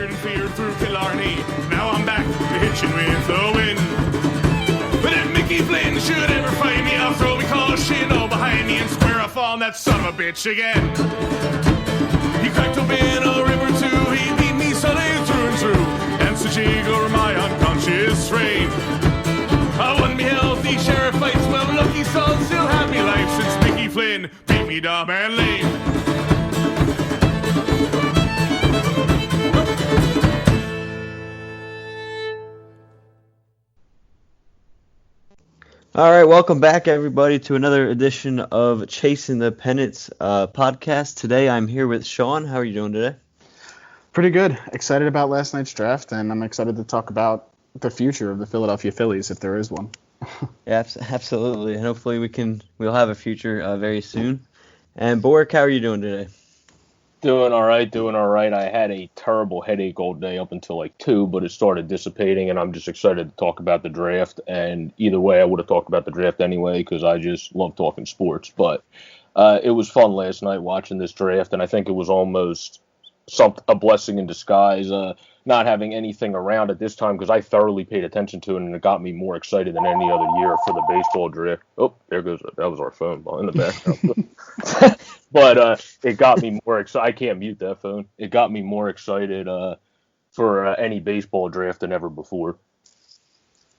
feared and feared through Killarney. Now I'm back to hitching with the wind. But if Mickey Flynn should ever find me, I'll throw me caution all behind me and square off on that son of a bitch again. He cracked open a river too, he beat me Sunday through and through, and such over my unconscious frame. I won me healthy sheriff fights, well lucky son still had me life since Mickey Flynn beat me dumb and lame. All right, welcome back, everybody, to another edition of Chasing the Pennants podcast. Today, I'm here with Sean. How are you doing today? Pretty good. Excited about last night's draft, and I'm excited to talk about the future of the Philadelphia Phillies, if there is one. Yeah, absolutely, and hopefully we'll have a future very soon. And Borek, how are you doing today? Doing all right. I had a terrible headache all day up until like 2, but it started dissipating, and I'm just excited to talk about the draft. And either way, I would have talked about the draft anyway because I just love talking sports. But it was fun last night watching this draft, and I think it was almost a blessing in disguise not having anything around at this time because I thoroughly paid attention to it, and it got me more excited than any other year for the baseball draft. Oh, there goes that was our phone in the background. But it got me more excited. I can't mute that phone. It got me more excited for any baseball draft than ever before.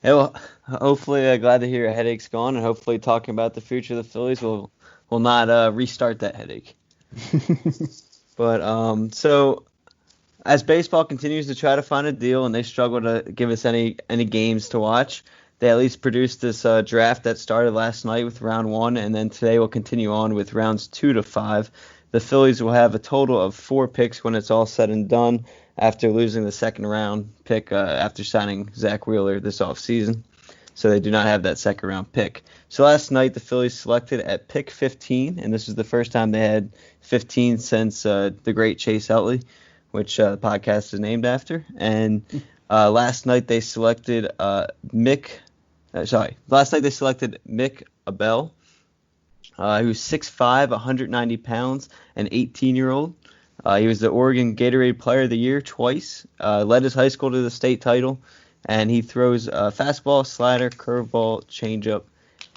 Yeah, well, hopefully, glad to hear your headache's gone, and hopefully talking about the future of the Phillies will not restart that headache. But so as baseball continues to try to find a deal and they struggle to give us any games to watch, they at least produced this draft that started last night with round 1, and then today will continue on with rounds 2 to 5. The Phillies will have a total of 4 picks when it's all said and done after losing the second round pick after signing Zach Wheeler this offseason. So they do not have that second round pick. So last night the Phillies selected at pick 15, and this is the first time they had 15 since the great Chase Utley, which the podcast is named after. And last night they selected Mick Abel, who's 6'5", 190 pounds, an 18-year-old. He was the Oregon Gatorade Player of the Year twice, led his high school to the state title, and he throws fastball, slider, curveball, changeup.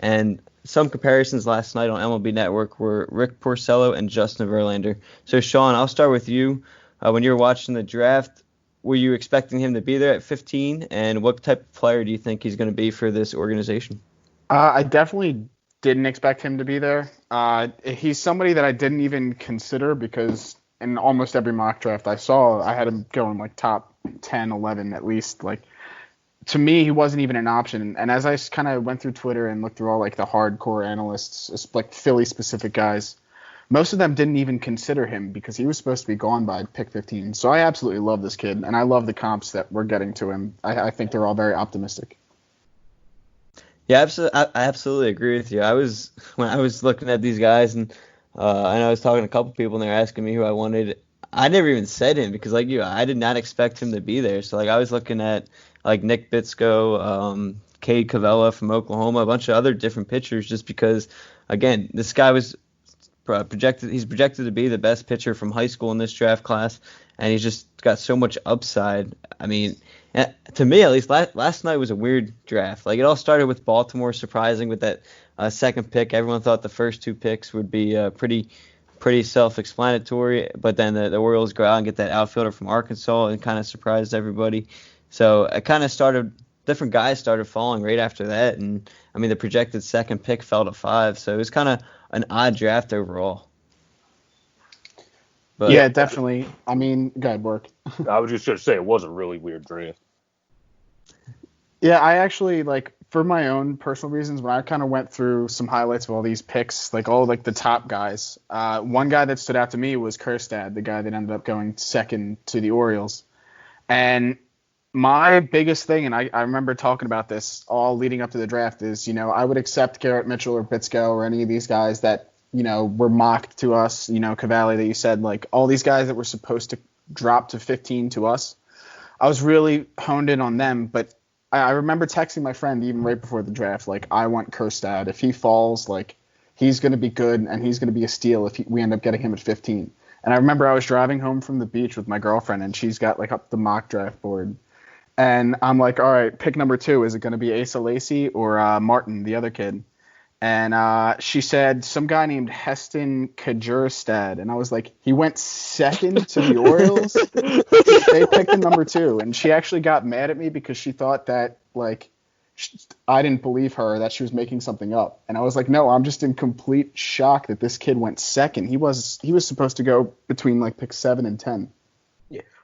And some comparisons last night on MLB Network were Rick Porcello and Justin Verlander. So, Sean, I'll start with you. When you were watching the draft, were you expecting him to be there at 15? And what type of player do you think he's going to be for this organization? I definitely didn't expect him to be there. He's somebody that I didn't even consider because in almost every mock draft I saw, I had him going like top 10, 11 at least. Like, to me, he wasn't even an option. And as I kind of went through Twitter and looked through all like the hardcore analysts, like Philly-specific guys, most of them didn't even consider him because he was supposed to be gone by pick 15. So I absolutely love this kid, and I love the comps that we're getting to him. I think they're all very optimistic. Yeah, I absolutely agree with you. When I was looking at these guys, and I was talking to a couple people, and they were asking me who I wanted. I never even said him because, like you, I did not expect him to be there. So, like, I was looking at like Nick Bitsko, Cade Cavella from Oklahoma, a bunch of other different pitchers, just because, again, this guy was projected. He's projected to be the best pitcher from high school in this draft class, and he's just got so much upside. I mean, to me at least, last night was a weird draft. Like, it all started with Baltimore surprising with that second pick. Everyone thought the first 2 picks would be pretty self-explanatory, but then the Orioles go out and get that outfielder from Arkansas and kind of surprised everybody. So it kind of started. Different guys started falling right after that, and I mean the projected second pick fell to 5, so it was kind of an odd draft overall. But yeah, definitely. I mean, go ahead, Borek. I was just going to say it was a really weird draft. Yeah, I actually, like, for my own personal reasons, when I kind of went through some highlights of all these picks, like all like the top guys, one guy that stood out to me was Kjerstad, the guy that ended up going second to the Orioles. And my biggest thing, and I remember talking about this all leading up to the draft, is, I would accept Garrett Mitchell or Bitsko or any of these guys that, were mocked to us, Cavalli that you said, like all these guys that were supposed to drop to 15 to us. I was really honed in on them, but I remember texting my friend even right before the draft, like, I want Kjerstad. If he falls, like, he's going to be good and he's going to be a steal if we end up getting him at 15. And I remember I was driving home from the beach with my girlfriend, and she's got like up the mock draft board. And I'm like, all right, pick number 2. Is it going to be Asa Lacy or Martin, the other kid? And she said some guy named Heston Kjerstad. And I was like, he went second to the Orioles? They picked him number 2. And she actually got mad at me because she thought that, like, I didn't believe her, that she was making something up. And I was like, no, I'm just in complete shock that this kid went second. He was supposed to go between, like, pick 7 and 10.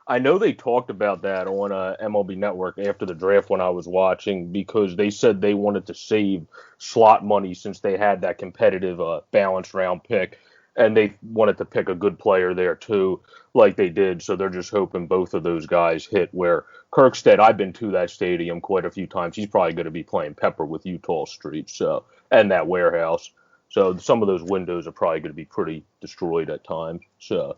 I know they talked about that on MLB Network after the draft when I was watching, because they said they wanted to save slot money since they had that competitive balanced round pick, and they wanted to pick a good player there too, like they did. So they're just hoping both of those guys hit. Where Kirkstead, I've been to that stadium quite a few times. He's probably going to be playing Pepper with Utah Street, so, and that warehouse. So some of those windows are probably going to be pretty destroyed at times. So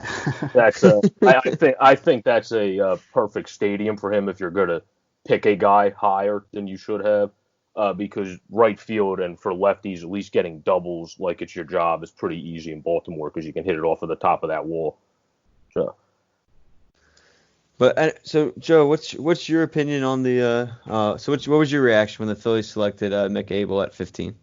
that's I think that's a perfect stadium for him if you're going to pick a guy higher than you should have, because right field and for lefties, at least getting doubles like it's your job is pretty easy in Baltimore because you can hit it off of the top of that wall. So. But so Joe, what's your opinion on the what was your reaction when the Phillies selected Mick Abel at 15?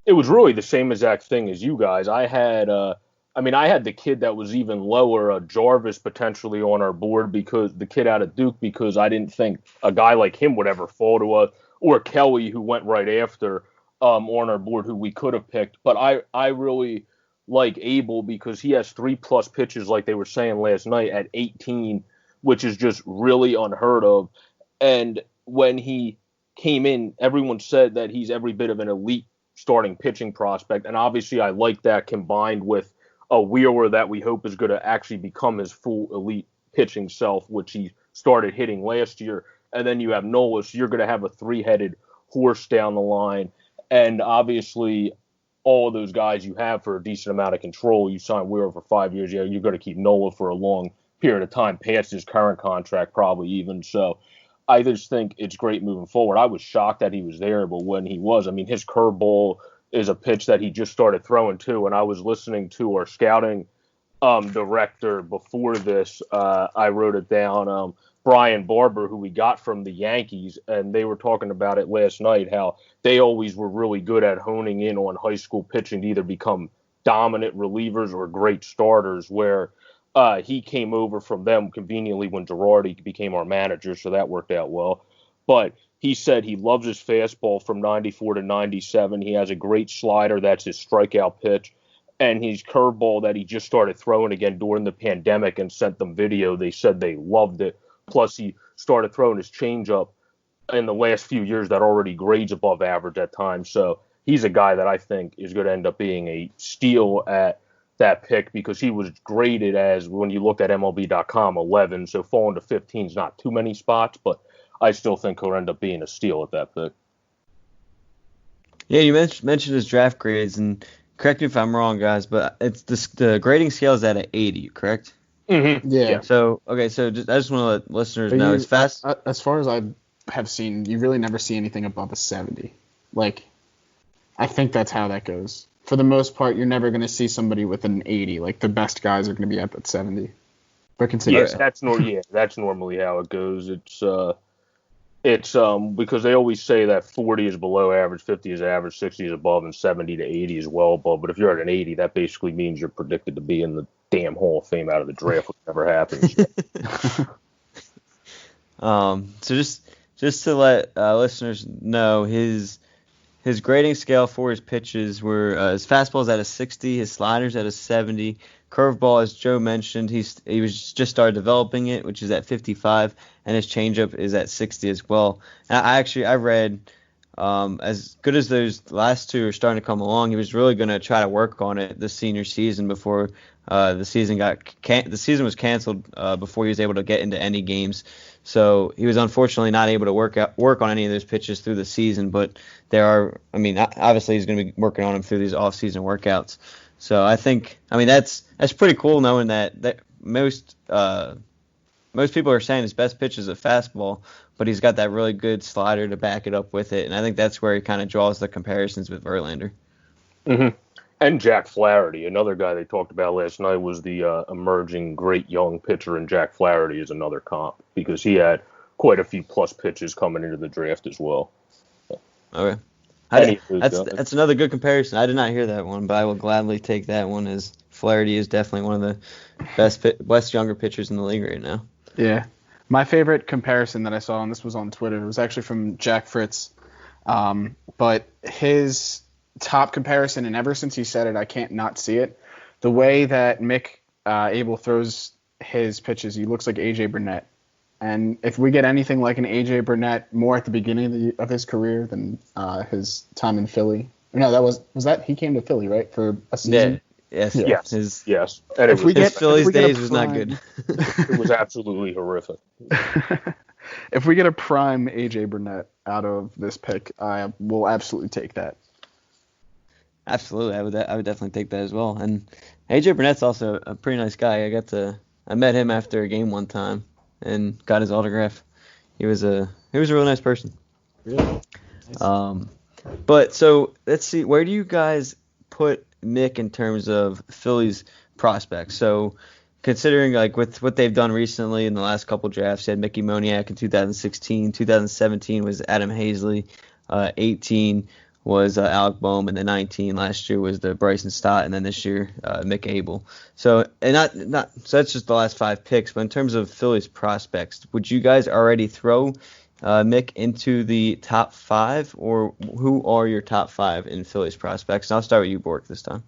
It was really the same exact thing as you guys. I had the kid that was even lower, Jarvis, potentially on our board, because the kid out of Duke, because I didn't think a guy like him would ever fall to us, or Kelly, who went right after on our board, who we could have picked. But I really like Abel because he has 3+ pitches, like they were saying last night, at 18, which is just really unheard of. And when he came in, everyone said that he's every bit of an elite starting pitching prospect, and obviously I like that combined with a Wheeler that we hope is going to actually become his full elite pitching self, which he started hitting last year. And then you have Nola, so you're going to have a 3-headed horse down the line. And obviously all of those guys you have for a decent amount of control. You sign Wheeler for 5 years, you're going to keep Nola for a long period of time, past his current contract probably even. So I just think it's great moving forward. I was shocked that he was there, but when he was, I mean, his curveball is a pitch that he just started throwing too. And I was listening to our scouting director before this. I wrote it down. Brian Barber, who we got from the Yankees, and they were talking about it last night, how they always were really good at honing in on high school pitching to either become dominant relievers or great starters, where he came over from them conveniently when Girardi became our manager, so that worked out well. But he said he loves his fastball from 94 to 97. He has a great slider. That's his strikeout pitch. And his curveball that he just started throwing again during the pandemic and sent them video, they said they loved it. Plus, he started throwing his changeup in the last few years that already grades above average at times. So he's a guy that I think is going to end up being a steal at that pick, because he was graded as, when you looked at MLB.com, 11. So falling to 15 is not too many spots, but I still think he'll end up being a steal at that pick. Yeah, you mentioned his draft grades, and correct me if I'm wrong, guys, but it's the grading scale is at an 80, correct? Mm-hmm. Yeah. So I just want to let listeners know it's fast. As far as I have seen, you really never see anything above a 70. Like, I think that's how that goes. For the most part, you're never going to see somebody with an 80. Like, the best guys are going to be at that 70. But consider that's normally how it goes. It's because they always say that 40 is below average, 50 is average, 60 is above, and 70 to 80 is well above. But if you're at an 80, that basically means you're predicted to be in the damn Hall of Fame out of the draft, which never happens. So just to let listeners know, his grading scale for his pitches were his fastball is at a 60, his sliders at a 70, curveball, as Joe mentioned, he was just started developing it, which is at 55, and his changeup is at 60 as well. And I read as good as those last two are starting to come along, he was really going to try to work on it this senior season before the season was canceled before he was able to get into any games. So he was unfortunately not able to work on any of those pitches through the season, but obviously he's going to be working on them through these off-season workouts. So I think, that's pretty cool knowing that most people are saying his best pitch is a fastball, but he's got that really good slider to back it up with it, and I think that's where he kind of draws the comparisons with Verlander. Mm-hmm. And Jack Flaherty, another guy they talked about last night, was the emerging great young pitcher, and Jack Flaherty is another comp because he had quite a few plus pitches coming into the draft as well. Okay. That's another good comparison. I did not hear that one, but I will gladly take that one, as Flaherty is definitely one of the best younger pitchers in the league right now. Yeah. My favorite comparison that I saw, and this was on Twitter, it was actually from Jack Fritz. But his top comparison, and ever since he said it, I can't not see it. The way that Mick Abel throws his pitches, he looks like A.J. Burnett. And if we get anything like an A.J. Burnett more at the beginning of his career than his time in Philly. No, that was that he came to Philly, right, for a season? Yeah. Yes. And his Phillies days was not good. It was absolutely horrific. If we get a prime A.J. Burnett out of this pick, I will absolutely take that. Absolutely, I would definitely take that as well. And A.J. Burnett's also a pretty nice guy. I met him after a game one time and got his autograph. He was a really nice person. Really? Nice. But so let's see, where do you guys put Mick in terms of Phillies prospects? So considering like with what they've done recently in the last couple drafts, you had Mickey Moniak in 2016, 2017 was Adam Hazley, 18 was Alec Boehm, and then 19 last year was the Bryson Stott, and then this year Mick Abel. So so that's just the last 5 picks. But in terms of Phillies prospects, would you guys already throw Mick into the top 5, or who are your top 5 in Phillies prospects? And I'll start with you, Borek, this time.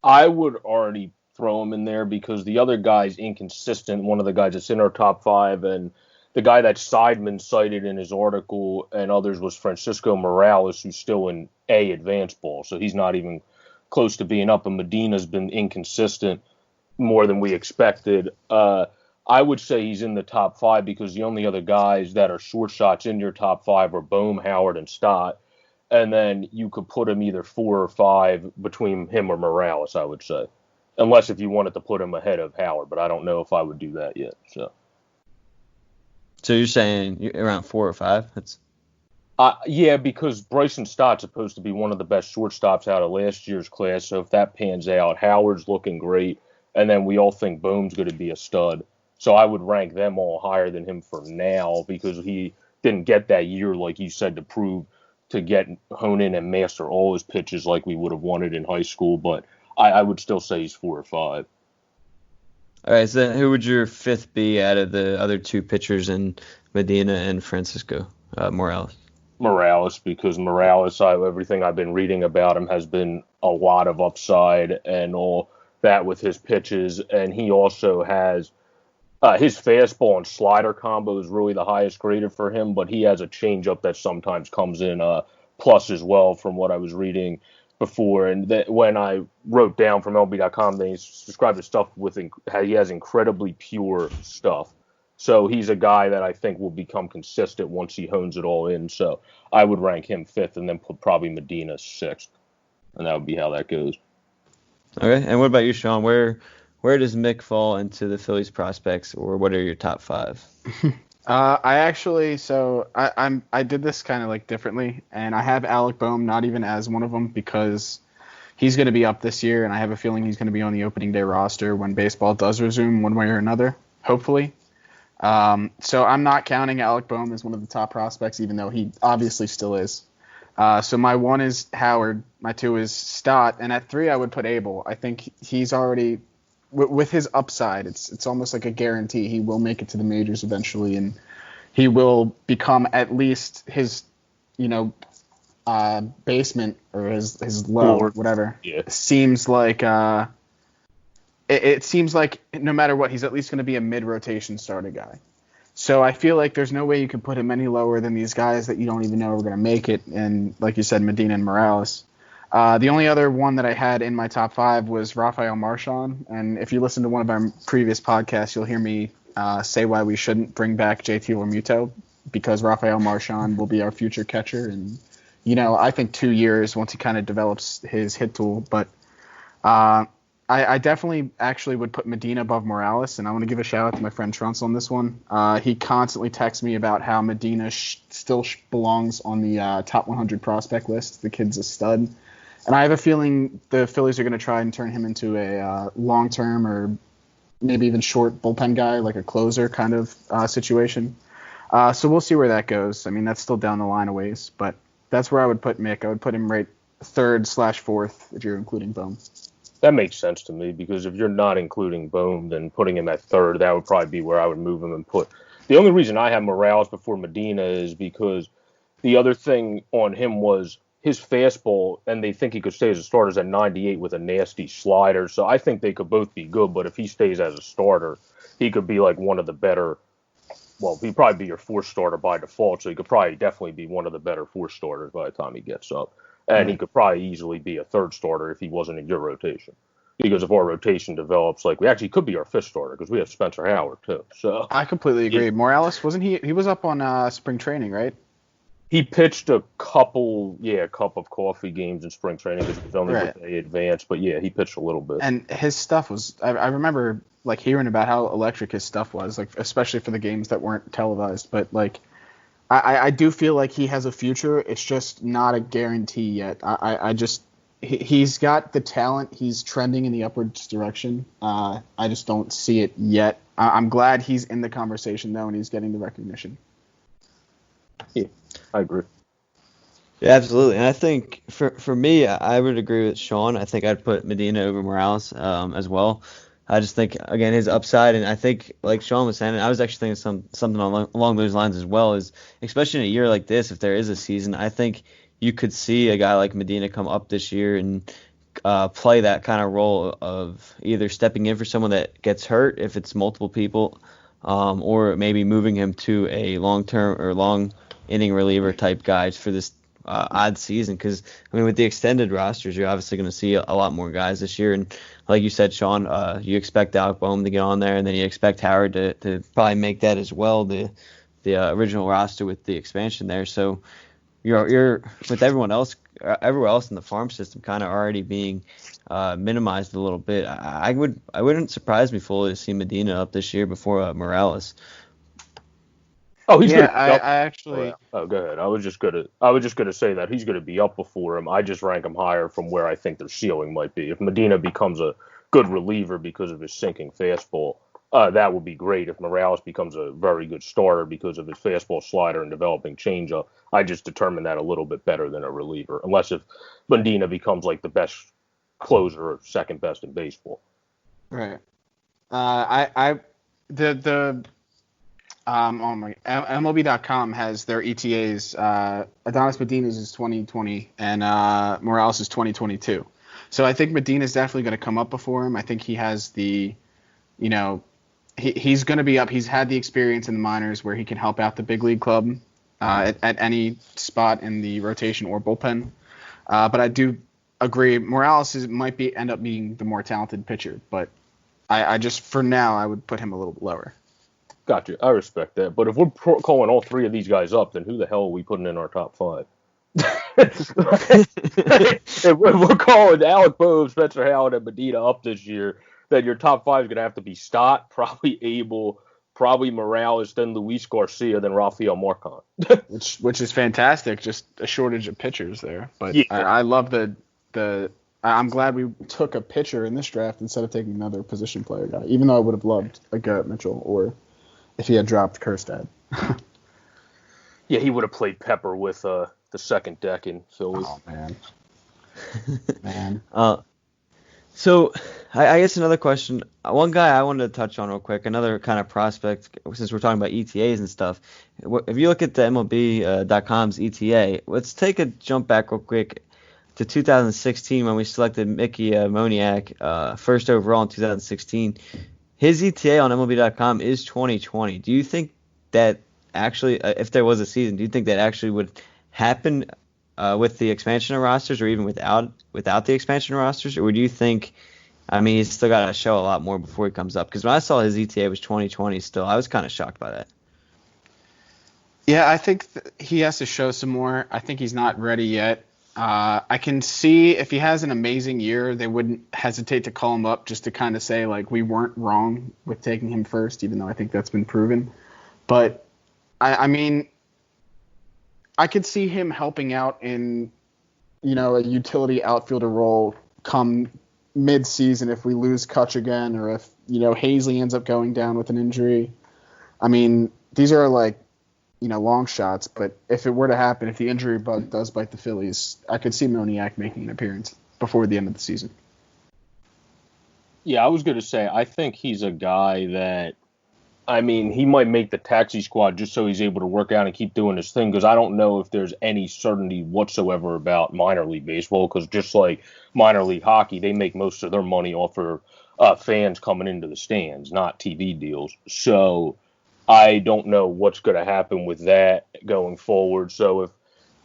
I would already throw him in there because the other guy's inconsistent. One of the guys that's in our top 5, and the guy that Seidman cited in his article and others was Francisco Morales, who's still in A advanced ball, so he's not even close to being up. And Medina's been inconsistent more than we expected. I would say he's in the top 5 because the only other guys that are short shots in your top 5 are Boehm, Howard, and Stott. And then you could put him either 4 or 5 between him or Morales, I would say. Unless if you wanted to put him ahead of Howard, but I don't know if I would do that yet. So you're saying you're around 4 or 5? That's yeah, because Bryson Stott's supposed to be one of the best shortstops out of last year's class. So if that pans out, Howard's looking great, and then we all think Boehm's going to be a stud. So I would rank them all higher than him for now because he didn't get that year, like you said, to hone in and master all his pitches like we would have wanted in high school. But I would still say he's 4 or 5. All right, so who would your 5th be out of the other 2 pitchers in Medina and Francisco Morales? Morales, because everything I've been reading about him has been a lot of upside and all that with his pitches. And he also has his fastball and slider combo is really the highest graded for him, but he has a changeup that sometimes comes in plus as well from what I was reading before. And when I wrote down from LB.com, they described his stuff he has incredibly pure stuff. So he's a guy that I think will become consistent once he hones it all in. So I would rank him 5th and then put probably Medina 6th. And that would be how that goes. Okay. And what about you, Sean? Where does Mick fall into the Phillies prospects, or what are your top 5? I did this kind of like differently, and I have Alec Boehm not even as one of them because he's going to be up this year, and I have a feeling he's going to be on the opening day roster when baseball does resume one way or another, hopefully. So I'm not counting Alec Boehm as one of the top prospects, even though he obviously still is. So my 1 is Howard, my 2 is Stott, and at 3 I would put Abel. I think he's already with his upside, it's almost like a guarantee he will make it to the majors eventually, and he will become at least his, basement or his low or whatever. Yeah. Seems like it seems like no matter what, he's at least going to be a mid-rotation starter guy. So I feel like there's no way you can put him any lower than these guys that you don't even know are going to make it, and like you said, Medina and Morales. The only other one that I had in my top 5 was Rafael Marchand, and if you listen to one of our previous podcasts, you'll hear me say why we shouldn't bring back JT Realmuto, because Rafael Marchand will be our future catcher, and I think 2 years once he kind of develops his hit tool. But I definitely actually would put Medina above Morales, and I want to give a shout out to my friend Truntz on this one. He constantly texts me about how Medina still belongs on the top 100 prospect list. The kid's a stud. And I have a feeling the Phillies are going to try and turn him into a long-term or maybe even short bullpen guy, like a closer kind of situation. So we'll see where that goes. I mean, that's still down the line a ways, but that's where I would put Mick. I would put him right third/fourth if you're including Bohm. That makes sense to me because if you're not including Bohm, then putting him at third, that would probably be where I would move him and put. The only reason I have Morales before Medina is because the other thing on him was his fastball, and they think he could stay as a starter is at 98 with a nasty slider. So I think they could both be good, but if he stays as a starter, he could be like one of the better. Well, he'd probably be your fourth starter by default, so he could probably definitely be one of the better fourth starters by the time he gets up. And he could probably easily be a third starter if he wasn't in your rotation. Because if our rotation develops, like we actually could be our fifth starter because we have Spencer Howard too. So I completely agree. Morales, wasn't he? He was up on spring training, right? he pitched a cup of coffee games in spring training because it was only with the advance. But yeah, he pitched a little bit. And his stuff was, I remember like hearing about how electric his stuff was, like especially for the games that weren't televised. But like, I do feel like he has a future. It's just not a guarantee yet. He's got the talent. He's trending in the upwards direction. I just don't see it yet. I'm glad he's in the conversation though, and he's getting the recognition. Yeah, I agree. Yeah, absolutely. And I think for me, I would agree with Sean. I think I'd put Medina over Morales as well. I just think, again, his upside, and I think, like Sean was saying, I was actually thinking something along those lines as well, is especially in a year like this, if there is a season, I think you could see a guy like Medina come up this year and play that kind of role of either stepping in for someone that gets hurt, if it's multiple people, or maybe moving him to a long-term or long inning reliever type guys for this odd season. Because I mean, with the extended rosters, you're obviously going to see a lot more guys this year. And like you said, Sean, you expect Alec Boehm to get on there, and then you expect Howard to probably make that as well, the original roster with the expansion there. So you're with everyone else, everywhere else in the farm system kind of already being minimized a little bit. I wouldn't surprise me fully to see Medina up this year before Morales. Oh, he's yeah. gonna I actually. Oh, go ahead. I was just gonna say that he's gonna be up before him. I just rank him higher from where I think their ceiling might be. If Medina becomes a good reliever because of his sinking fastball, that would be great. If Morales becomes a very good starter because of his fastball, slider, and developing changeup, I just determine that a little bit better than a reliever. Unless if Medina becomes like the best closer or second best in baseball. Right. MLB.com has their ETAs. Adonis Medina's is 2020 and Morales is 2022. So I think Medina's definitely going to come up before him. I think he has the, he's going to be up. He's had the experience in the minors where he can help out the big league club at any spot in the rotation or bullpen. But I do agree Morales might end up being the more talented pitcher. But I just, for now, I would put him a little bit lower. Gotcha. I respect that. But if we're calling all three of these guys up, then who the hell are we putting in our top five? If we're calling Alec Boehm, Spencer Howard, and Medina up this year, then your top five is going to have to be Stott, probably Abel, probably Morales, then Luis Garcia, then Rafael Marcon. which is fantastic. Just a shortage of pitchers there. But yeah. I love I'm glad we took a pitcher in this draft instead of taking another position player guy, even though I would have loved a Garrett Mitchell or if he had dropped Kjerstad. Yeah, he would have played Pepper with the second deck in Philly. Oh, man. So I guess another question. One guy I wanted to touch on real quick, another kind of prospect, since we're talking about ETAs and stuff. If you look at the MLB.com's ETA, let's take a jump back real quick to 2016 when we selected Mickey Moniak first overall in 2016. His ETA on MLB.com is 2020. Do you think that actually, if there was a season, do you think that actually would happen with the expansion of rosters, or even without the expansion of rosters? Or do you think, I mean, he's still got to show a lot more before he comes up? Because when I saw his ETA was 2020 still, I was kind of shocked by that. Yeah, I think he has to show some more. I think he's not ready yet. I can see if he has an amazing year, they wouldn't hesitate to call him up just to kind of say, like, we weren't wrong with taking him first, even though I think that's been proven. But, I mean, I could see him helping out in, a utility outfielder role come mid-season if we lose Kutch again, or if, Hazley ends up going down with an injury. I mean, these are like, long shots, but if it were to happen, if the injury bug does bite the Phillies, I could see Moniak making an appearance before the end of the season. Yeah, I was going to say, I think he's a guy that, he might make the taxi squad just so he's able to work out and keep doing his thing, because I don't know if there's any certainty whatsoever about minor league baseball, because just like minor league hockey, they make most of their money off of fans coming into the stands, not TV deals. So I don't know what's going to happen with that going forward. So if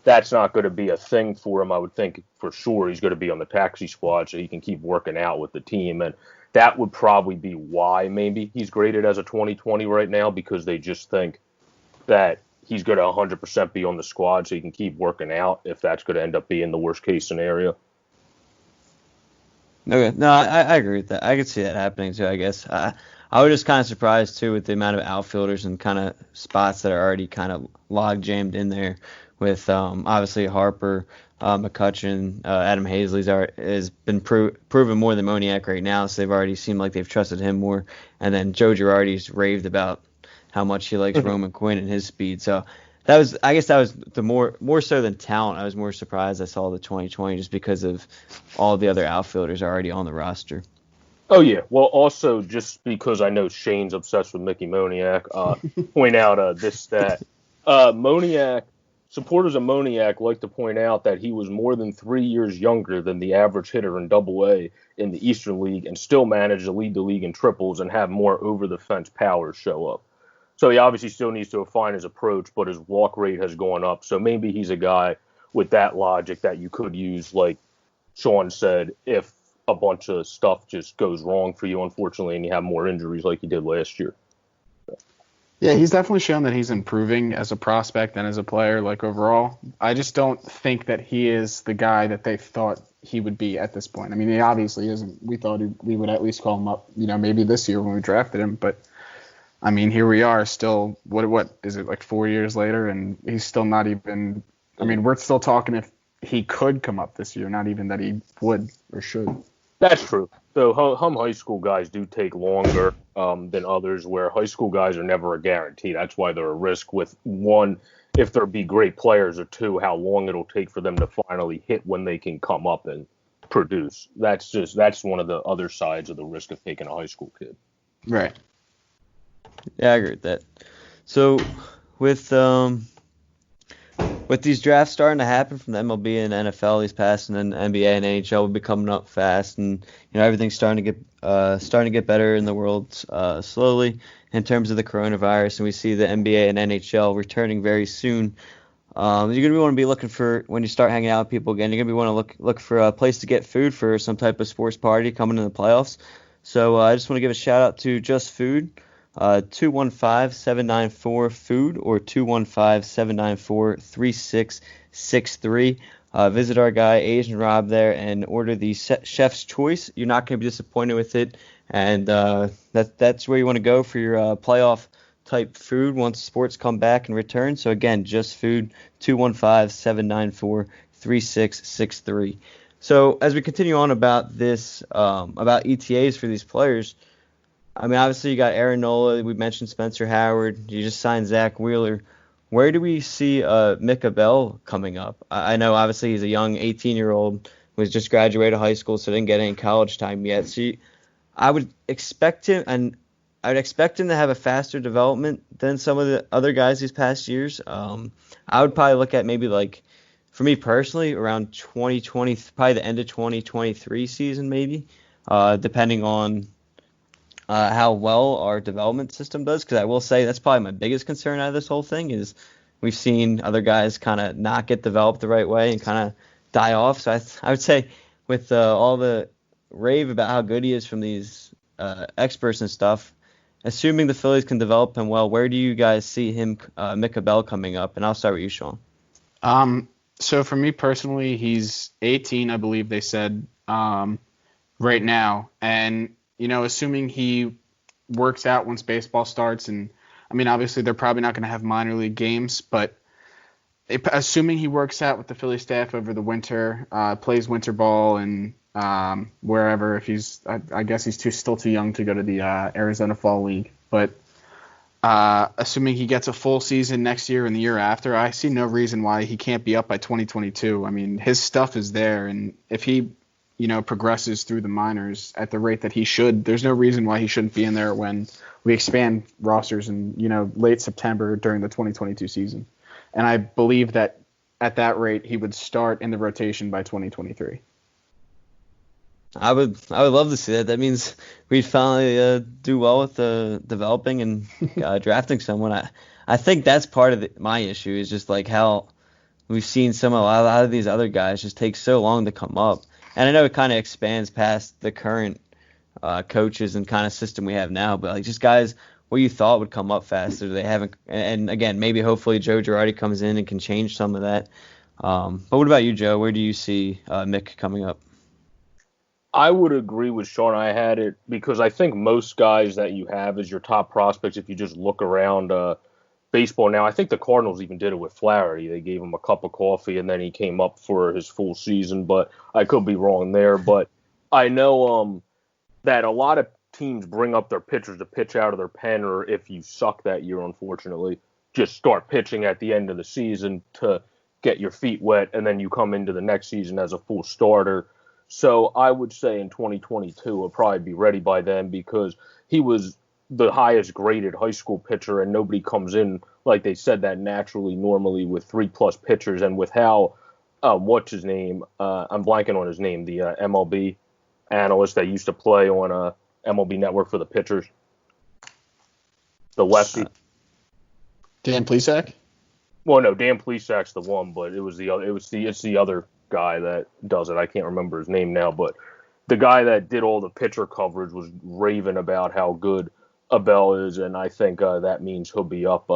that's not going to be a thing for him, I would think for sure he's going to be on the taxi squad so he can keep working out with the team. And that would probably be why maybe he's graded as a 2020 right now, because they just think that he's going to 100% be on the squad so he can keep working out if that's going to end up being the worst case scenario. Okay, no, I agree with that. I could see that happening too, I guess. I was just kind of surprised too with the amount of outfielders and kind of spots that are already kind of log jammed in there with obviously Harper, McCutchen, Adam Hazley's has been proven more than Moniak right now, so they've already seemed like they've trusted him more. And then Joe Girardi's raved about how much he likes Roman Quinn and his speed. So that was the more so than talent. I was more surprised I saw the 2020 just because of all the other outfielders already on the roster. Oh, yeah. Well, also, just because I know Shane's obsessed with Mickey Moniak, point out this stat. Supporters of Moniak like to point out that he was more than 3 years younger than the average hitter in Double-A in the Eastern League and still managed to lead the league in triples and have more over-the-fence powers show up. So he obviously still needs to refine his approach, but his walk rate has gone up. So maybe he's a guy with that logic that you could use, like Sean said, if a bunch of stuff just goes wrong for you, unfortunately, and you have more injuries like you did last year. Yeah, he's definitely shown that he's improving as a prospect and as a player, like overall. I just don't think that he is the guy that they thought he would be at this point. I mean, he obviously isn't. We thought we would at least call him up, maybe this year when we drafted him. But, I mean, here we are still, what is it, like 4 years later, and he's still not even – I mean, we're still talking if he could come up this year, not even that he would or should. That's true. So some high school guys do take longer than others, where high school guys are never a guarantee. That's why they're a risk with, one, if they'll be great players, or two, how long it'll take for them to finally hit when they can come up and produce. That's one of the other sides of the risk of taking a high school kid. Right. Yeah, I agree with that. So with these drafts starting to happen from the MLB and NFL these past, and then NBA and NHL will be coming up fast, and everything's starting to get better in the world slowly in terms of the coronavirus, and we see the NBA and NHL returning very soon. You're gonna want to be looking for, when you start hanging out with people again, you're gonna want to look for a place to get food for some type of sports party coming in the playoffs. So I just want to give a shout out to Just Food. 215-794-FOOD or 215-794-3663. Visit our guy Asian Rob there and order the Chef's Choice. You're not going to be disappointed with it, and that's where you want to go for your playoff type food once sports come back and return. So again, Just Food, 215-794-3663. So as we continue on about this, about ETAs for these players, I mean, obviously you got Aaron Nola. We mentioned Spencer Howard. You just signed Zach Wheeler. Where do we see Mick Abel coming up? I know obviously he's a young 18-year-old who just graduated high school, so didn't get any college time yet. So I would expect him, and I would expect him to have a faster development than some of the other guys these past years. I would probably look at maybe, like, for me personally, around 2020, probably the end of 2023 season maybe, depending on how well our development system does, because I will say that's probably my biggest concern out of this whole thing is we've seen other guys kind of not get developed the right way and kind of die off. So I would say with all the rave about how good he is from these experts and stuff, assuming the Phillies can develop him well, where do you guys see him, Mick Abel, coming up? And I'll start with you, Sean. So for me personally, he's 18, I believe they said, right now. And assuming he works out once baseball starts, and I mean, obviously they're probably not going to have minor league games, but assuming he works out with the Philly staff over the winter, plays winter ball and wherever. If I guess he's still too young to go to the Arizona Fall League. But assuming he gets a full season next year and the year after, I see no reason why he can't be up by 2022. I mean, his stuff is there, and if he progresses through the minors at the rate that he should, there's no reason why he shouldn't be in there when we expand rosters in late September during the 2022 season. And I believe that at that rate, he would start in the rotation by 2023. I would love to see that. That means we'd finally do well with developing and drafting someone. I think that's part of my issue is just like how we've seen a lot of these other guys just take so long to come up. And I know it kind of expands past the current coaches and kind of system we have now, but like just guys what you thought would come up faster, they haven't. And again, maybe hopefully Joe Girardi comes in and can change some of that. But what about you, Joe? Where do you see Mick coming up? I would agree with Sean. I had it because I think most guys that you have as your top prospects, if you just look around baseball now, I think the Cardinals even did it with Flaherty. They gave him a cup of coffee and then he came up for his full season, but I could be wrong there. But I know that a lot of teams bring up their pitchers to pitch out of their pen, or if you suck that year, unfortunately, just start pitching at the end of the season to get your feet wet, and then you come into the next season as a full starter. So I would say in 2022 will probably be ready by then because he was the highest graded high school pitcher, and nobody comes in like they said that naturally normally with 3+ pitchers, and with how what's his name? I'm blanking on his name. The MLB analyst that used to play on MLB Network for the pitchers, the lefty. Dan Plesac? Well, no, Dan Plesac's the one, but it's the other guy that does it. I can't remember his name now, but the guy that did all the pitcher coverage was raving about how good Abel is, and I think that means he'll be up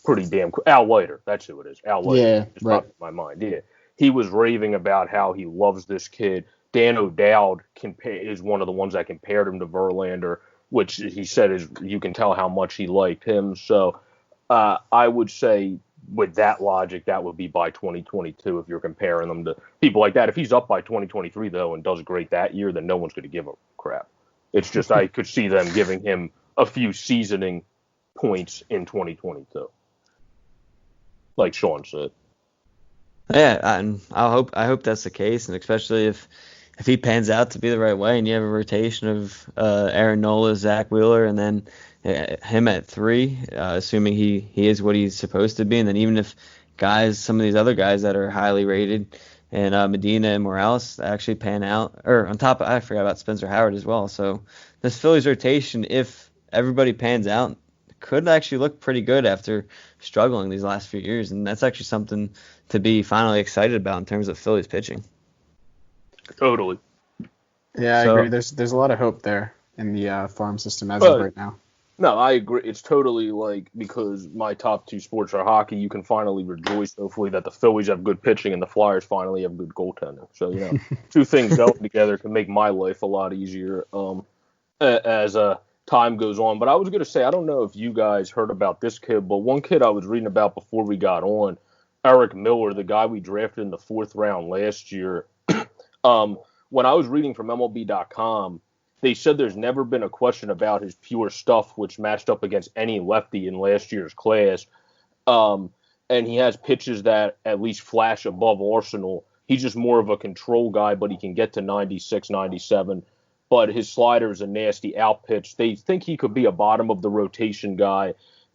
pretty damn quick. Al Leiter, that's who it is. Al Leiter. Yeah, it's right. in my mind. Yeah, he was raving about how he loves this kid. Dan O'Dowd is one of the ones that compared him to Verlander, which he said is you can tell how much he liked him. So I would say with that logic, that would be by 2022 if you're comparing them to people like that. If he's up by 2023, though, and does great that year, then no one's going to give a crap. It's just I could see them giving him a few seasoning points in 2022, like Sean said. Yeah, and I hope that's the case, and especially if he pans out to be the right way, and you have a rotation of Aaron Nola, Zach Wheeler, and then him at 3, assuming he is what he's supposed to be, and then even if some of these other guys that are highly rated, and Medina and Morales actually pan out, or on top of, I forgot about Spencer Howard as well. So this Phillies rotation, if everybody pans out, could actually look pretty good after struggling these last few years, and that's actually something to be finally excited about in terms of Phillies pitching. Totally. Yeah, I agree. There's a lot of hope there in the farm system as of right now. No, I agree. It's totally because my top 2 sports are hockey, you can finally rejoice, hopefully, that the Phillies have good pitching and the Flyers finally have good goaltending. So, 2 things going together can make my life a lot easier as time goes on. But I was going to say, I don't know if you guys heard about this kid, but one kid I was reading about before we got on, Eric Miller, the guy we drafted in the 4th round last year. When I was reading from MLB.com, they said there's never been a question about his pure stuff, which matched up against any lefty in last year's class. And he has pitches that at least flash above Arsenal. He's just more of a control guy, but he can get to 96, 97. But his slider is a nasty out pitch. They think he could be a bottom of the rotation guy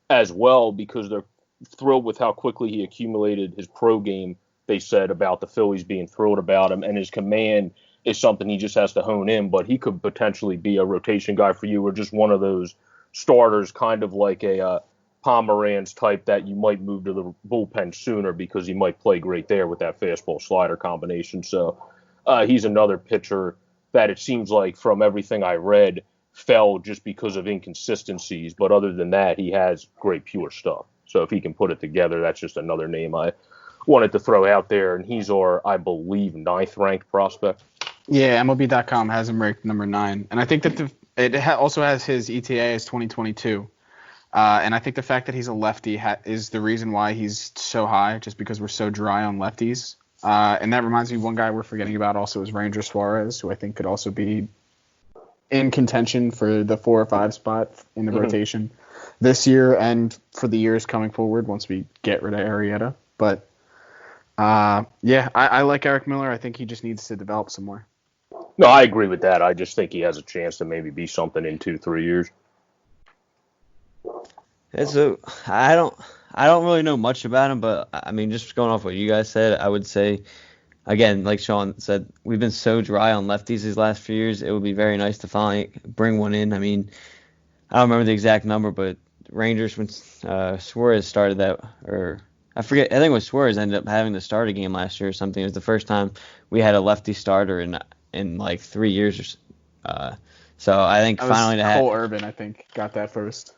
as well because they're thrilled with how quickly he accumulated his pro game. They said about the Phillies being thrilled about him, and his command is something he just has to hone in, but he could potentially be a rotation guy for you or just one of those starters, kind of like a Pomeranz type that you might move to the bullpen sooner because he might play great there with that fastball slider combination. So he's another pitcher that it seems like from everything I read fell just because of inconsistencies, but other than that, he has great pure stuff. So if he can put it together, that's just another name I wanted to throw out there, and he's our, I believe, 9th ranked prospect. Yeah, MLB.com has him ranked number 9, and I think that it also has his ETA as 2022. And I think the fact that he's a lefty is the reason why he's so high, just because we're so dry on lefties. And that reminds me, one guy we're forgetting about also is Ranger Suarez, who I think could also be in contention for the 4 or 5 spot in the rotation this year and for the years coming forward once we get rid of Arrieta. But, I like Eric Miller. I think he just needs to develop some more. No, I agree with that. I just think he has a chance to maybe be something in 2-3 years. And so I don't really know much about him, but I mean, just going off what you guys said, I would say, again, like Sean said, we've been so dry on lefties these last few years. It would be very nice to finally bring one in. I mean, I don't remember the exact number, but Rangers, when Suarez started that, or I forget, I think it was Suarez ended up having to start a game last year or something. It was the first time we had a lefty starter in like 3 years. So I think finally to have Cole Urban, I think, got that first.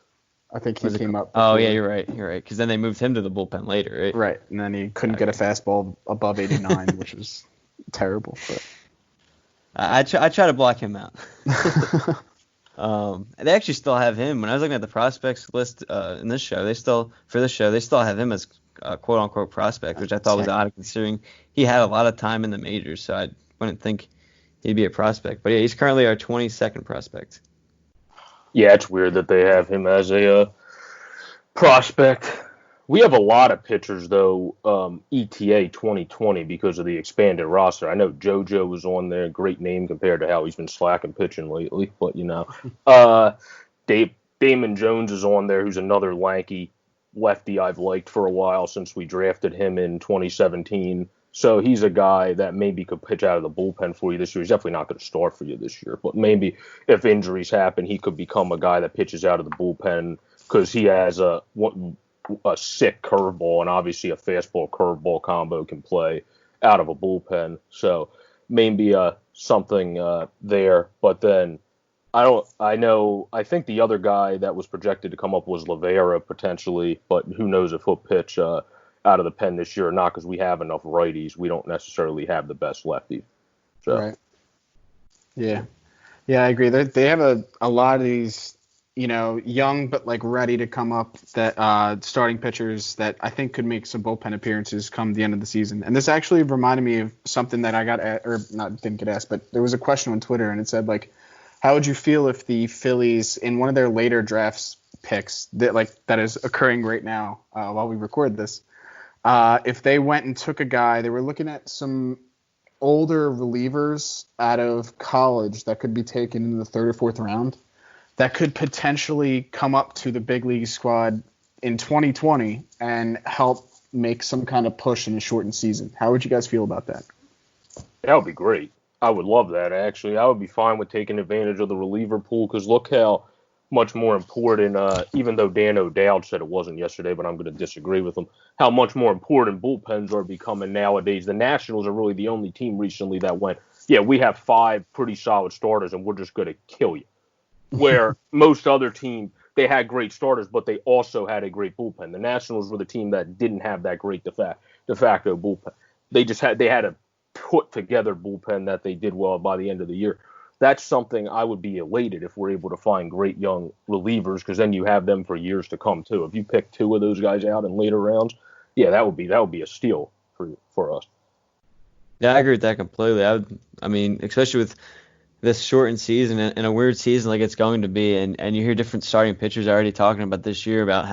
I think he came up. Oh, yeah, you're right. Because then they moved him to the bullpen later, right? Right, and then he couldn't get a fastball above 89, which was terrible. But I try to block him out. They actually still have him. When I was looking at the prospects list in this show, they still have him as a quote-unquote prospect, which I thought was odd considering he had a lot of time in the majors, so I wouldn't think he'd be a prospect. But yeah, he's currently our 22nd prospect. Yeah, it's weird that they have him as a prospect. We have a lot of pitchers, though, ETA 2020 because of the expanded roster. I know JoJo was on there, great name compared to how he's been slacking pitching lately. But, Damon Jones is on there, who's another lanky lefty I've liked for a while since we drafted him in 2017. So he's a guy that maybe could pitch out of the bullpen for you this year. He's definitely not going to start for you this year, but maybe if injuries happen, he could become a guy that pitches out of the bullpen because he has a sick curveball and obviously a fastball curveball combo can play out of a bullpen. So maybe something there. But then I think the other guy that was projected to come up was Levera potentially, but who knows if he'll pitch out of the pen this year or not because we have enough righties. We don't necessarily have the best lefty. So. Right. Yeah. Yeah, I agree. They have a lot of these, young but like ready to come up that starting pitchers that I think could make some bullpen appearances come the end of the season. And this actually reminded me of something that I didn't get asked, but there was a question on Twitter and it said like, how would you feel if the Phillies in one of their later drafts picks that is occurring right now while we record this, if they went and took a guy, they were looking at some older relievers out of college that could be taken in the 3rd or 4th round that could potentially come up to the big league squad in 2020 and help make some kind of push in a shortened season. How would you guys feel about that? That would be great. I would love that, actually. I would be fine with taking advantage of the reliever pool because look how much more important, even though Dan O'Dowd said it wasn't yesterday, but I'm going to disagree with him, how much more important bullpens are becoming nowadays. The Nationals are really the only team recently that went, yeah, we have 5 pretty solid starters and we're just going to kill you. Where most other teams, they had great starters, but they also had a great bullpen. The Nationals were the team that didn't have that great de facto bullpen. They had a put together bullpen that they did well by the end of the year. That's something I would be elated if we're able to find great young relievers because then you have them for years to come too. If you pick 2 of those guys out in later rounds, yeah, that would be a steal for us. Yeah, I agree with that completely. I mean, especially with this shortened season and a weird season like it's going to be, and you hear different starting pitchers already talking about this year about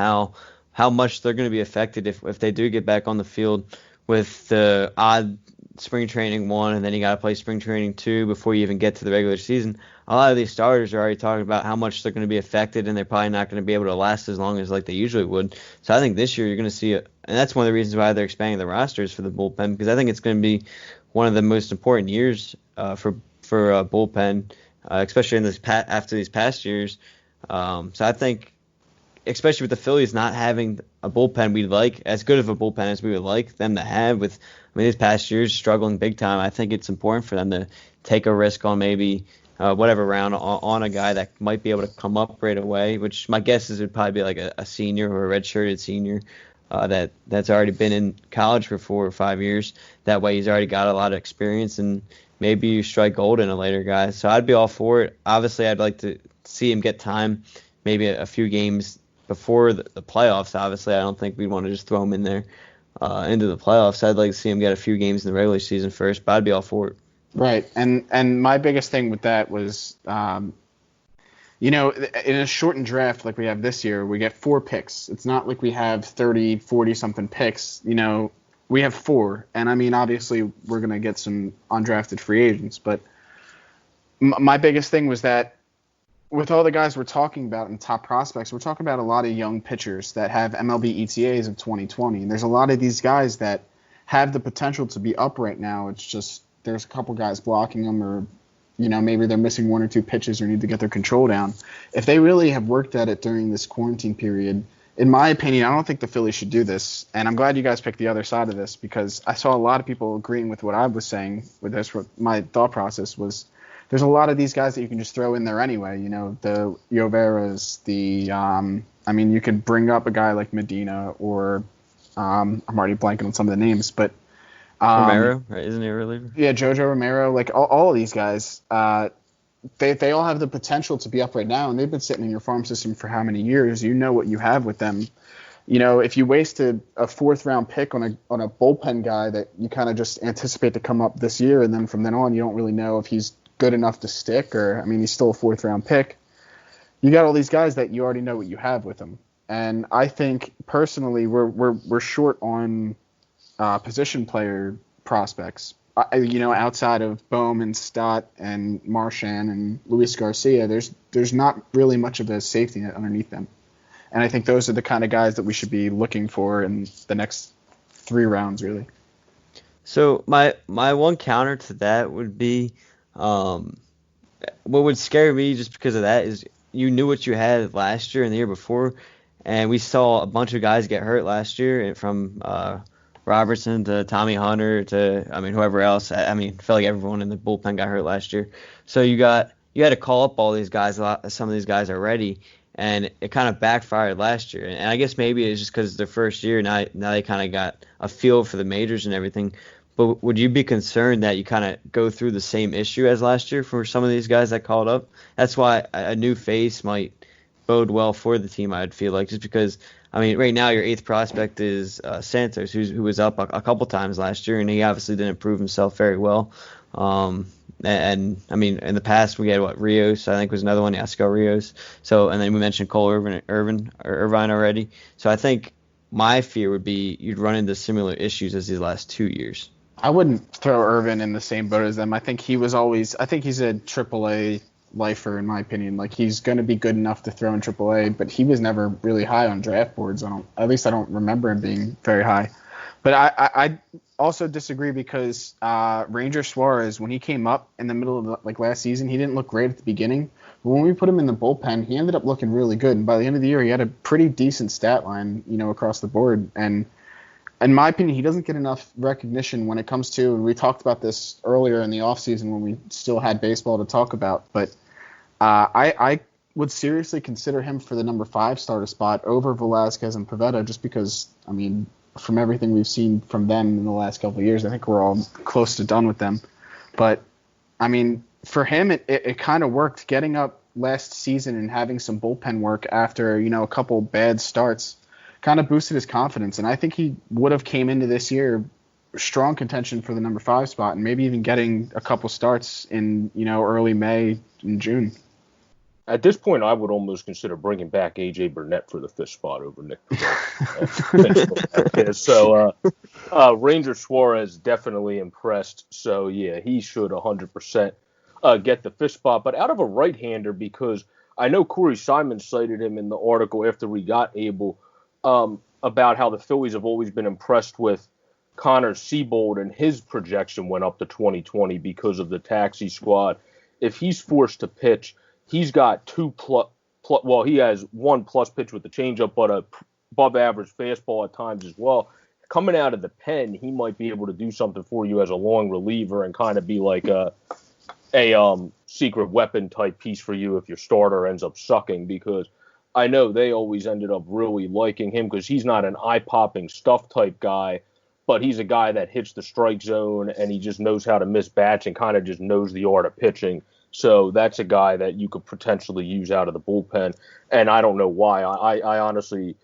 how much they're going to be affected if they do get back on the field with the odd spring training 1 and then you got to play spring training 2 before you even get to the regular season. A lot of these starters are already talking about how much they're going to be affected and they're probably not going to be able to last as long as like they usually would. So I think this year you're going to see and that's one of the reasons why they're expanding the rosters for the bullpen because I think it's going to be one of the most important years for bullpen, especially in after these past years. So I think, especially with the Phillies not having a bullpen we'd like, as good of a bullpen as we would like them to have with, these past years struggling big time, I think it's important for them to take a risk on maybe whatever round on a guy that might be able to come up right away, which my guess is it would probably be like a senior or a redshirted senior that's already been in college for 4 or 5 years. That way he's already got a lot of experience and maybe you strike gold in a later guy. So I'd be all for it. Obviously, I'd like to see him get time, maybe a few games before the playoffs. Obviously, I don't think we'd want to just throw him in there into the playoffs. I'd like to see him get a few games in the regular season first, but I'd be all for it. Right, and my biggest thing with that was, in a shortened draft like we have this year, we get 4 picks. It's not like we have 30, 40-something picks. We have 4, and I mean, obviously, we're going to get some undrafted free agents, but my biggest thing was that with all the guys we're talking about and top prospects, we're talking about a lot of young pitchers that have MLB ETAs of 2020, and there's a lot of these guys that have the potential to be up right now. It's just there's a couple guys blocking them, or maybe they're missing 1 or 2 pitches or need to get their control down. If they really have worked at it during this quarantine period, in my opinion, I don't think the Phillies should do this. And I'm glad you guys picked the other side of this, because I saw a lot of people agreeing with what I was saying with this. What my thought process was, there's a lot of these guys that you can just throw in there anyway. The Yoveras, you could bring up a guy like Medina, or I'm already blanking on some of the names, but Romero, right? Isn't he a reliever? Yeah, Jojo Romero, like all of these guys, they all have the potential to be up right now, and they've been sitting in your farm system for how many years? You know what you have with them. If you wasted a 4th-round pick on a bullpen guy that you kind of just anticipate to come up this year, and then from then on you don't really know if he's good enough to stick, or he's still a 4th-round pick. You got all these guys that you already know what you have with them, and I think personally we're short on position player prospects. Outside of Bohm and Stott and Marchand and Luis Garcia, there's not really much of a safety net underneath them. And I think those are the kind of guys that we should be looking for in the next 3 rounds, really. So my one counter to that would be, what would scare me just because of that is you knew what you had last year and the year before, and we saw a bunch of guys get hurt last year, from Robertson to Tommy Hunter to whoever else. I felt like everyone in the bullpen got hurt last year. So you had to call up all these guys. Some of these guys are ready, and it kind of backfired last year. And I guess maybe it's just because it's their first year. Now they kind of got a feel for the majors and everything. But would you be concerned that you kind of go through the same issue as last year for some of these guys that called up? That's why a new face might bode well for the team, I'd feel like, just because right now your 8th prospect is Santos, who was up a couple times last year, and he obviously didn't prove himself very well. In the past we had Rios, I think was another one, Yasco Rios. So, and then we mentioned Cole Irvine already. So I think my fear would be you'd run into similar issues as these last 2 years. I wouldn't throw Irvin in the same boat as them. I think he's a AAA lifer, in my opinion. Like, he's going to be good enough to throw in AAA, but he was never really high on draft boards. I don't remember him being very high. But I also disagree because Ranger Suarez, when he came up in the middle of last season, he didn't look great at the beginning. But when we put him in the bullpen, he ended up looking really good. And by the end of the year, he had a pretty decent stat line, across the board. And in my opinion, he doesn't get enough recognition when it comes to, and we talked about this earlier in the offseason when we still had baseball to talk about, but I would seriously consider him for the number 5 starter spot over Velasquez and Pivetta, just because, from everything we've seen from them in the last couple of years, I think we're all close to done with them. But, for him, it kind of worked. Getting up last season and having some bullpen work after, a couple bad starts kind of boosted his confidence, and I think he would have came into this year strong contention for the number 5 spot, and maybe even getting a couple starts in early May and June. At this point, I would almost consider bringing back AJ Burnett for the 5th spot over Nick. So Ranger Suarez definitely impressed. So yeah, he should 100% get the 5th spot. But out of a right-hander, because I know Corey Simon cited him in the article after we got Abel, about how the Phillies have always been impressed with Connor Siebold, and his projection went up to 2020 because of the taxi squad. If he's forced to pitch, he's got he has 1+ pitch with the changeup, but a above average fastball at times as well. Coming out of the pen, he might be able to do something for you as a long reliever and kind of be like a secret weapon type piece for you if your starter ends up sucking, because I know they always ended up really liking him because he's not an eye-popping stuff type guy, but he's a guy that hits the strike zone and he just knows how to miss bats and kind of just knows the art of pitching. So that's a guy that you could potentially use out of the bullpen. And I don't know why. I honestly,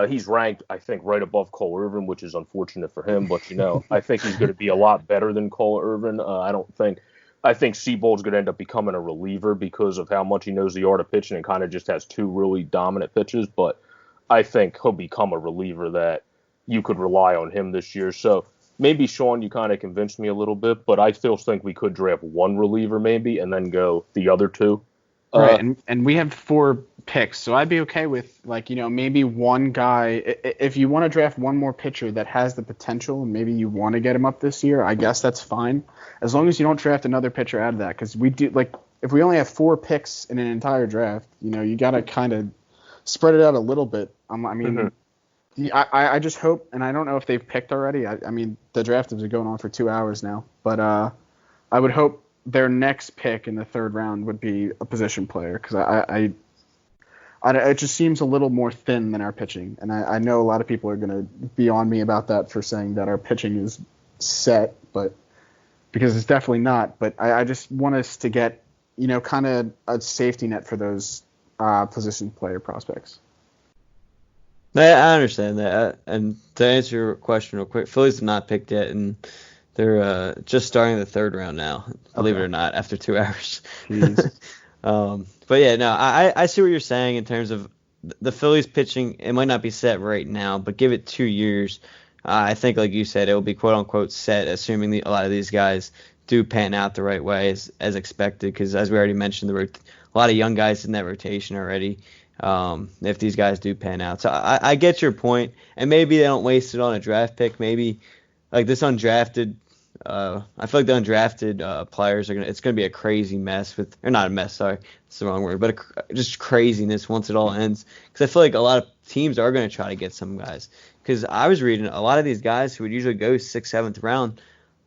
he's ranked, I think, right above Cole Irvin, which is unfortunate for him. But, I think he's going to be a lot better than Cole Irvin. I think Seabold's going to end up becoming a reliever because of how much he knows the art of pitching and kind of just has two really dominant pitches. But I think he'll become a reliever that you could rely on him this year. So maybe, Sean, you kind of convinced me a little bit, but I still think we could draft one reliever maybe and then go the other two. Right, and we have 4 picks, so I'd be okay with, maybe one guy. If you want to draft one more pitcher that has the potential, and maybe you want to get him up this year, I guess that's fine, as long as you don't draft another pitcher out of that. Because we do, if we only have 4 picks in an entire draft, you got to kind of spread it out a little bit. I just hope, and I don't know if they've picked already. I mean, the draft has been going on for 2 hours now, but I would hope their next pick in the 3rd round would be a position player, because it just seems a little more thin than our pitching, and I know a lot of people are going to be on me about that for saying that our pitching is set, but because it's definitely not. But I just want us to get kind of a safety net for those position player prospects. I understand that. And to answer your question real quick, Phillies have not picked yet, and they're just starting the 3rd round now, believe it or not, after 2 hours. But yeah, no, I see what you're saying in terms of the Phillies pitching. It might not be set right now, but give it 2 years. I think, like you said, it will be quote unquote set, assuming a lot of these guys do pan out the right way as expected. Because as we already mentioned, a lot of young guys in that rotation already. If these guys do pan out, so I get your point, and maybe they don't waste it on a draft pick. Maybe like this undrafted. I feel like the undrafted players it's gonna be a crazy mess or not a mess. Sorry, that's the wrong word, but just craziness once it all ends. Because I feel like a lot of teams are gonna try to get some guys. Because I was reading a lot of these guys who would usually go 6th, 7th round,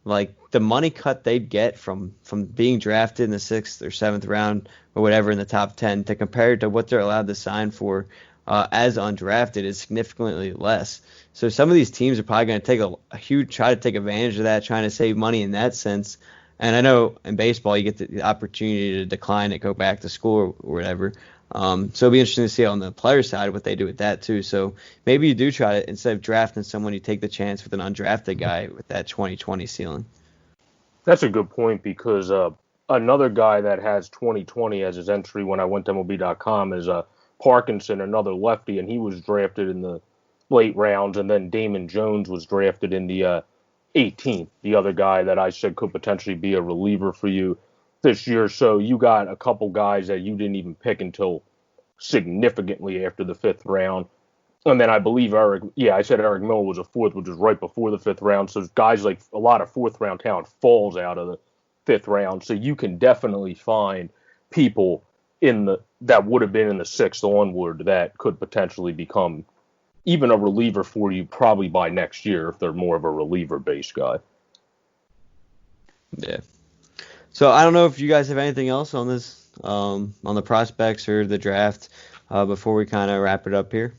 like the money cut they'd get from being drafted in the 6th or 7th round or whatever in the top 10 to compare to what they're allowed to sign for as undrafted is significantly less. So some of these teams are probably going to take a huge try to take advantage of that, trying to save money in that sense. And I know in baseball you get the opportunity to decline it, go back to school or whatever. So it'll be interesting to see on the player side what they do with that too. So maybe you do try to, instead of drafting someone, you take the chance with an undrafted guy with that 2020 ceiling. That's a good point, because another guy that has 2020 as his entry when I went to MLB.com is Parkinson, another lefty, and he was drafted in the late rounds, and then Damon Jones was drafted in the 18th, the other guy that I said could potentially be a reliever for you this year. So you got a couple guys that you didn't even pick until significantly after the 5th round. And then I believe I said Eric Miller was a 4th, which was right before the 5th round. So guys like a lot of 4th round talent falls out of the 5th round. So you can definitely find people that would have been in the 6th onward that could potentially become even a reliever for you probably by next year if they're more of a reliever-based guy. Yeah. So I don't know if you guys have anything else on this, on the prospects or the draft, before we kind of wrap it up here.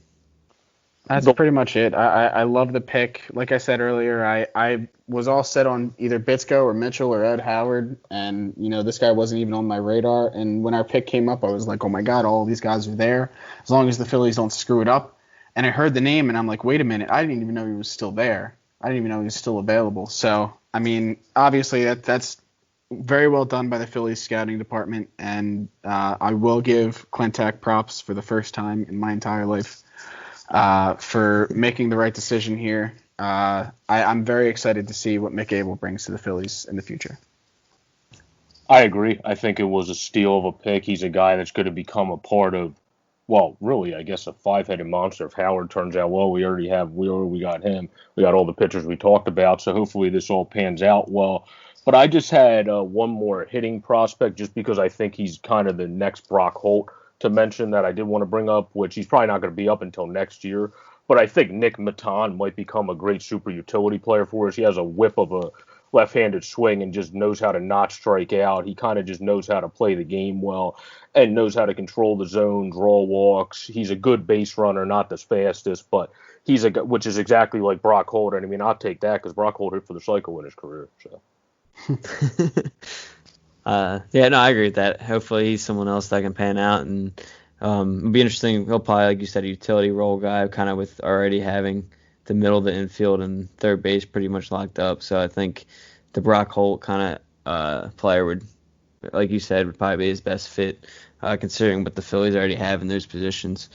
That's pretty much it. I love the pick. Like I said earlier, I was all set on either Bitsko or Mitchell or Ed Howard, and this guy wasn't even on my radar. And when our pick came up, I was like, oh my God, all these guys are there. As long as the Phillies don't screw it up. And I heard the name, and I'm like, wait a minute, I didn't even know he was still there. I didn't even know he was still available. So, I mean, obviously that's very well done by the Phillies scouting department, and I will give Clintac props for the first time in my entire life for making the right decision here. I'm very excited to see what Mick Abel brings to the Phillies in the future. I agree. I think it was a steal of a pick. He's a guy that's going to become a part of, well, really, I guess a 5-headed monster. If Howard turns out well, we already got him. We got all the pitchers we talked about, so hopefully this all pans out well. But I just had one more hitting prospect, just because I think he's kind of the next Brock Holt to mention that I did want to bring up, which he's probably not going to be up until next year. But I think Nick Maton might become a great super utility player for us. He has a whip of a left-handed swing and just knows how to not strike out. He kind of just knows how to play the game well and knows how to control the zone, draw walks. He's a good base runner, not the fastest, but which is exactly like Brock Holt. And I mean, I'll take that because Brock Holt hit for the cycle in his career. So. Yeah, no, I agree with that. Hopefully he's someone else that can pan out, and it'll be interesting. He'll probably, like you said, a utility role guy, kind of with already having the middle of the infield and third base pretty much locked up. So I think the Brock Holt kind of player would, like you said, would probably be his best fit, considering what the Phillies already have in those positions.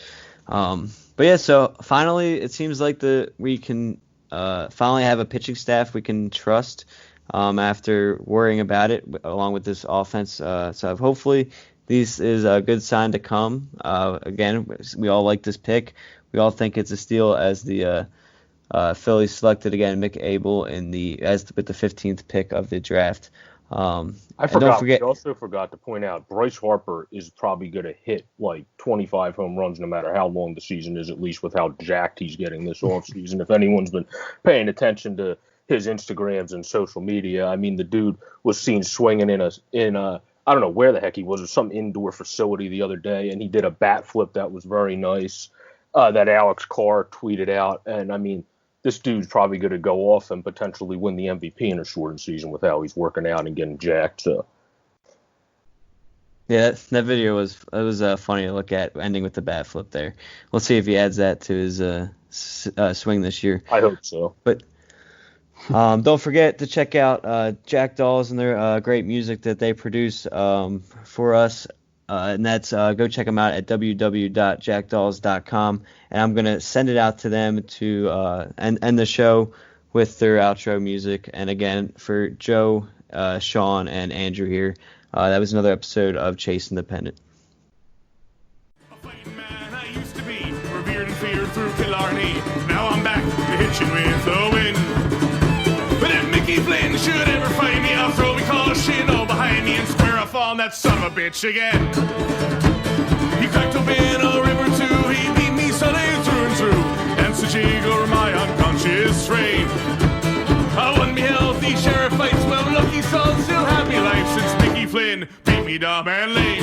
But yeah, so finally it seems like we can finally have a pitching staff we can trust. After worrying about it, along with this offense. So hopefully this is a good sign to come. Again, we all like this pick. We all think it's a steal as the Phillies selected again Mick Abel with the 15th pick of the draft. I forgot. We also forgot to point out Bryce Harper is probably going to hit like 25 home runs no matter how long the season is, at least with how jacked he's getting this offseason. If anyone's been paying attention to his Instagrams and social media, I mean, the dude was seen swinging in a I don't know where the heck he was, or some indoor facility the other day, and he did a bat flip that was very nice, that Alex Carr tweeted out. And I mean, this dude's probably going to go off and potentially win the MVP in a shortened season with how he's working out and getting jacked. So yeah, that video was funny to look at, ending with the bat flip there. We'll see if he adds that to his swing this year. I hope so. But don't forget to check out Jack Dolls and their great music that they produce for us. And that's go check them out at www.jackdolls.com. And I'm going to send it out to them to end the show with their outro music. And again, for Joe, Sean, and Andrew here, that was another episode of Chase Independent. A fighting man I used to be, revered and feared through Killarney. Now I'm back to hitching with the wind. But if Mickey Flynn should ever find me, I'll throw me caution behind me and square off on that son of a bitch again. He cracked open a river too, he beat me Sunday through and through, and so jiggle my unconscious frame. I won me healthy sheriff fights, well lucky son, still happy life since Mickey Flynn beat me dumb and lame.